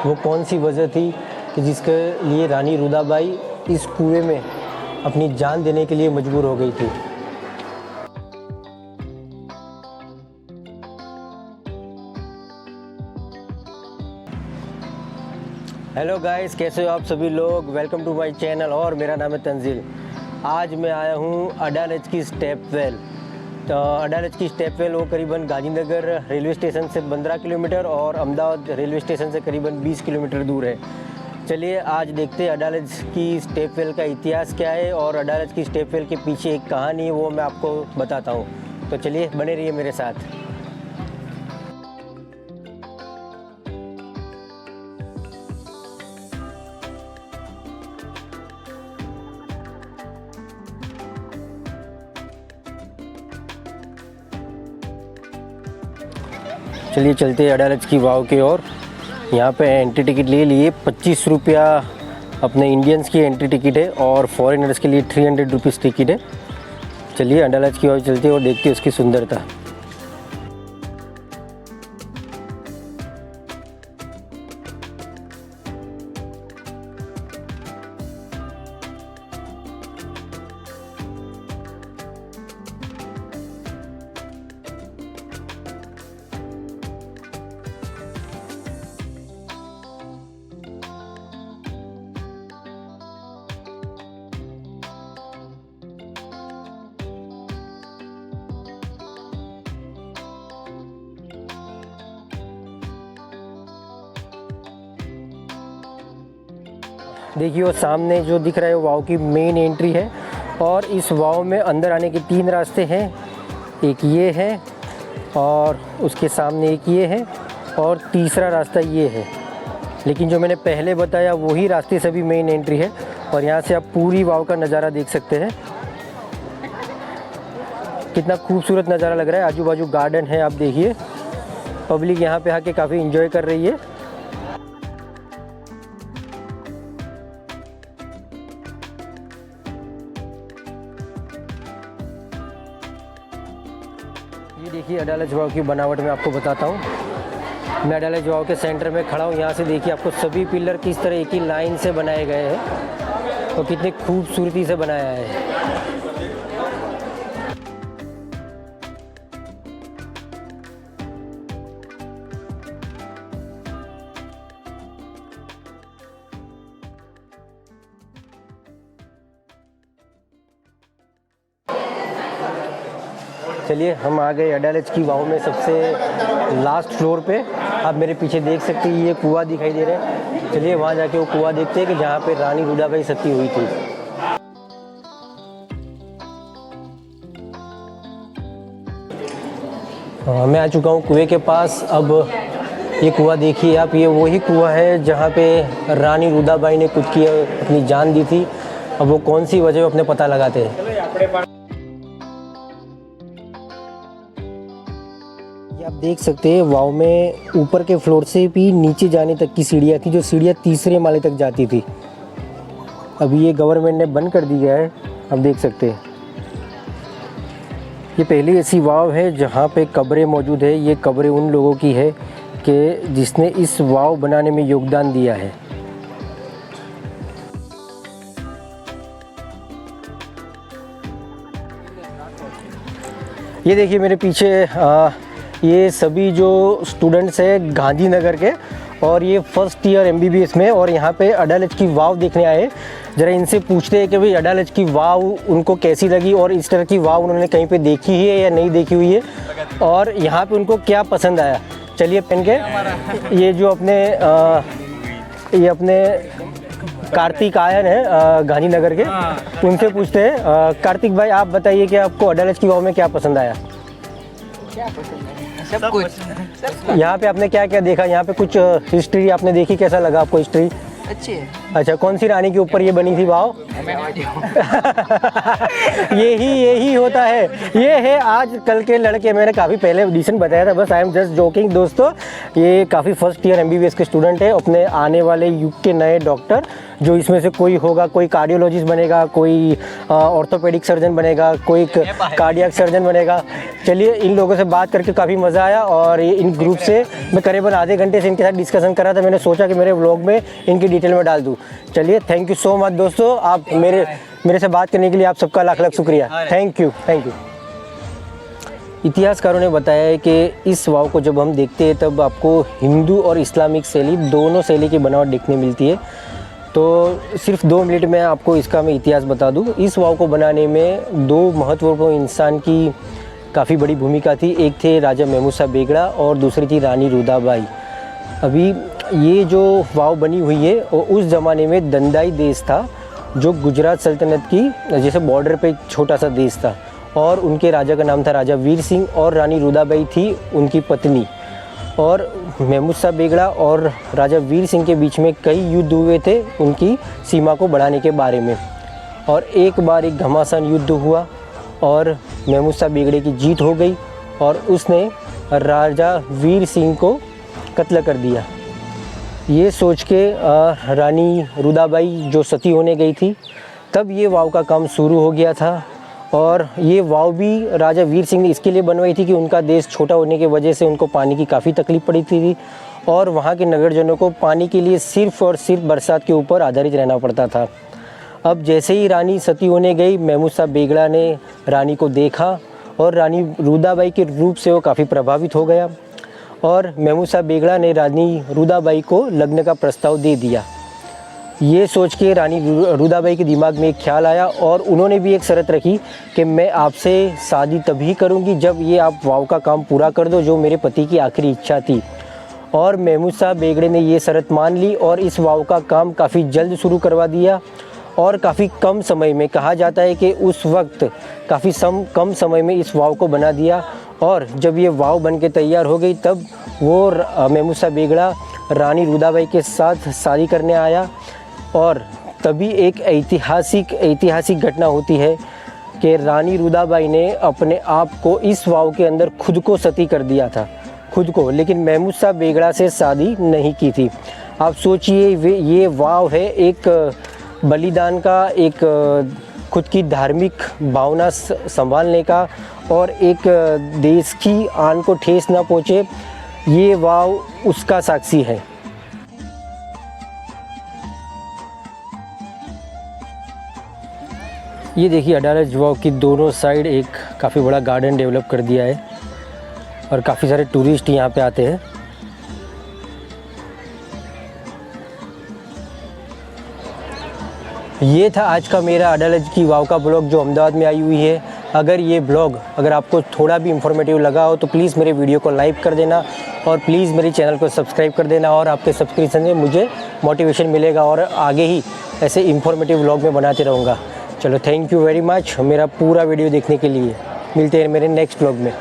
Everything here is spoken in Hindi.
वो कौन सी वजह थी कि जिसके लिए रानी रुदाबाई इस कुएं में अपनी जान देने के लिए मजबूर हो गई थी। हेलो गाइस, कैसे हो आप सभी लोग। वेलकम टू माय चैनल और मेरा नाम है तंजील। आज मैं आया हूँ अडालज की स्टेप वेल। तो अडालज की स्टेप वेल वो करीबन गांधीनगर रेलवे स्टेशन से 15 किलोमीटर और अहमदाबाद रेलवे स्टेशन से करीबन 20 किलोमीटर दूर है। चलिए आज देखते हैं अडालज की स्टेप वेल का इतिहास क्या है और अडालज की स्टेप वेल के पीछे एक कहानी है, वो मैं आपको बताता हूँ। तो चलिए बने रहिए मेरे साथ। चलिए चलते हैं अडालज की वाव की ओर। यहाँ पे एंट्री टिकट ले लिए 25 रुपया अपने इंडियंस की एंट्री टिकट है और फॉरेनर्स के लिए 300 रुपीज़ टिकट है। चलिए अडालज की ओर चलते हैं और देखते हैं उसकी सुंदरता। देखिए वो सामने जो दिख रहा है वो वाव की मेन एंट्री है और इस वाव में अंदर आने के 3 रास्ते हैं। एक ये है और उसके सामने एक ये है और तीसरा रास्ता ये है। लेकिन जो मैंने पहले बताया वही रास्ते से भी मेन एंट्री है और यहाँ से आप पूरी वाव का नज़ारा देख सकते हैं। कितना खूबसूरत नज़ारा लग रहा है। आजू बाजू गार्डन है, आप देखिए पब्लिक यहाँ पे आके काफ़ी एंजॉय कर रही है। ये देखिए अडालज वाव की बनावट मैं आपको बताता हूँ। मैं अडालज वाव के सेंटर में खड़ा हूँ। यहाँ से देखिए आपको सभी पिलर किस तरह एक ही लाइन से बनाए गए हैं और कितनी खूबसूरती से बनाया है। चलिए हम आ गए अडालज की वाव में सबसे लास्ट फ्लोर पे। आप मेरे पीछे देख सकते हैं ये कुआं दिखाई दे रहा है। चलिए वहाँ जाके वो कुआं देखते हैं कि जहाँ पे रानी रुदाबाई सती हुई थी। मैं आ चुका हूँ कुएं के पास। अब ये कुआं देखिए आप, ये वही कुआं है जहाँ पे रानी रुदाबाई ने खुद की अपनी जान दी थी। अब वो कौन सी वजह अपने पता लगाते हैं। आप देख सकते हैं वाव में ऊपर के फ्लोर से भी नीचे जाने तक की सीढ़ियाँ थी, जो सीढ़ियाँ तीसरे माले तक जाती थी। अभी ये गवर्नमेंट ने बंद कर दिया है, आप देख सकते हैं। ये पहली ऐसी वाव है जहाँ पे कब्रें मौजूद है। ये कब्रें उन लोगों की है कि जिसने इस वाव बनाने में योगदान दिया है। ये देखिए मेरे पीछे ये सभी जो स्टूडेंट्स हैं गांधीनगर के और ये फर्स्ट ईयर MBBS में और यहाँ पे अडालज की वाव देखने आए। ज़रा इनसे पूछते हैं कि भाई अडालज की वाव उनको कैसी लगी और इस तरह की वाव उन्होंने कहीं पे देखी है या नहीं देखी हुई है और यहाँ पे उनको क्या पसंद आया। चलिए पहन के ये जो ये अपने कार्तिक आयन है गांधीनगर के, उनसे पूछते हैं। कार्तिक भाई आप बताइए कि आपको अडालज की वाव में क्या पसंद आया। क्या पसंद है? सब कुछ। यहाँ पे आपने क्या क्या देखा, यहाँ पे कुछ हिस्ट्री आपने देखी, कैसा लगा आपको हिस्ट्री? अच्छी है। अच्छा, कौन सी रानी के ऊपर ये बनी थी वाव? मैं ऑडियो यही होता है। ये है आज कल के लड़के, मैंने काफ़ी पहले ऑडिशन बताया था, बस आई एम जस्ट जोकिंग दोस्तों। ये काफ़ी फर्स्ट ईयर MBBS के स्टूडेंट है, अपने आने वाले युग के नए डॉक्टर, जो इसमें से कोई होगा, कोई कार्डियोलॉजिस्ट बनेगा, कोई ऑर्थोपेडिक सर्जन बनेगा, कोई कार्डियक सर्जन बनेगा। चलिए, इन लोगों से बात करके काफ़ी मज़ा आया और इन ग्रुप से मैं करीबन आधे घंटे से इनके साथ डिस्कशन कर रहा था। मैंने सोचा कि मेरे व्लॉग में इनकी डिटेल में डाल दूँ। चलिए, थैंक यू सो मच दोस्तों, आप मेरे से बात करने के लिए आप सबका लाख लाख शुक्रिया। Thank you. इतिहासकारों ने बताया है कि इस वाव को जब हम देखते हैं तब आपको हिंदू और इस्लामिक शैली, दोनों शैली की बनावट देखने मिलती है। तो सिर्फ 2 मिनट में आपको इसका मैं इतिहास बता दूं। इस वाव को बनाने में 2 महत्वपूर्ण इंसान की काफ़ी बड़ी भूमिका थी। एक थे राजा महमूद शाह बेगड़ा और दूसरी थी रानी रुदाबाई। अभी ये जो वाव बनी हुई है वो उस ज़माने में दंदाई देश था, जो गुजरात सल्तनत की जैसे बॉर्डर पे छोटा सा देश था, और उनके राजा का नाम था राजा वीर सिंह और रानी रुदाबाई थी उनकी पत्नी। और महमूद शाह बेगड़ा और राजा वीर सिंह के बीच में कई युद्ध हुए थे उनकी सीमा को बढ़ाने के बारे में, और एक बार एक घमासान युद्ध हुआ और महमूद शाह बेगड़े की जीत हो गई और उसने राजा वीर सिंह को कत्ल कर दिया। ये सोच के रानी रुदाबाई जो सती होने गई थी, तब ये वाव का काम शुरू हो गया था। और ये वाव भी राजा वीर सिंह ने इसके लिए बनवाई थी कि उनका देश छोटा होने की वजह से उनको पानी की काफ़ी तकलीफ पड़ी थी और वहाँ के नगरजनों को पानी के लिए सिर्फ और सिर्फ बरसात के ऊपर आधारित रहना पड़ता था। अब जैसे ही रानी सती होने गई, महमूद शाह बेगड़ा ने रानी को देखा और रानी रुदाबाई के रूप से वो काफ़ी प्रभावित हो गया और महमूद शाह बेगड़ा ने रानी रुदाबाई को लग्न का प्रस्ताव दे दिया। ये सोच के रानी रुदाबाई के दिमाग में एक ख्याल आया और उन्होंने भी एक शर्त रखी कि मैं आपसे शादी तभी करूंगी जब ये आप वाव का काम पूरा कर दो, जो मेरे पति की आखिरी इच्छा थी। और महमूद शाह बेगड़े ने ये शर्त मान ली और इस वाव का काम काफ़ी जल्द शुरू करवा दिया और काफ़ी कम समय में, कहा जाता है कि उस वक्त काफ़ी कम समय में इस वाव को बना दिया। और जब ये वाव बन के तैयार हो गई तब वो महमूद शाह बेगड़ा रानी रुदाबाई के साथ शादी करने आया और तभी एक ऐतिहासिक घटना होती है कि रानी रुदाबाई ने अपने आप को इस वाव के अंदर खुद को सती कर दिया था, खुद को, लेकिन महमूद शाह बेगड़ा से शादी नहीं की थी। आप सोचिए, ये वाव है एक बलिदान का, एक खुद की धार्मिक भावना संभालने का और एक देश की आन को ठेस ना पहुँचे, ये वाव उसका साक्षी है। ये देखिए, अडालज वाव की दोनों साइड एक काफ़ी बड़ा गार्डन डेवलप कर दिया है और काफ़ी सारे टूरिस्ट यहाँ पे आते हैं। ये था आज का मेरा अडालज की वाव का ब्लॉग जो अहमदाबाद में आई हुई है। अगर ये ब्लॉग आपको थोड़ा भी इंफॉर्मेटिव लगा हो तो प्लीज़ मेरे वीडियो को लाइक कर देना और प्लीज़ मेरे चैनल को सब्सक्राइब कर देना, और आपके सब्सक्रिप्शन से मुझे मोटिवेशन मिलेगा और आगे ही ऐसे इंफॉर्मेटिव व्लॉग में बनाते रहूँगा। चलो, थैंक यू वेरी मच मेरा पूरा वीडियो देखने के लिए। मिलते हैं मेरे नेक्स्ट व्लॉग में।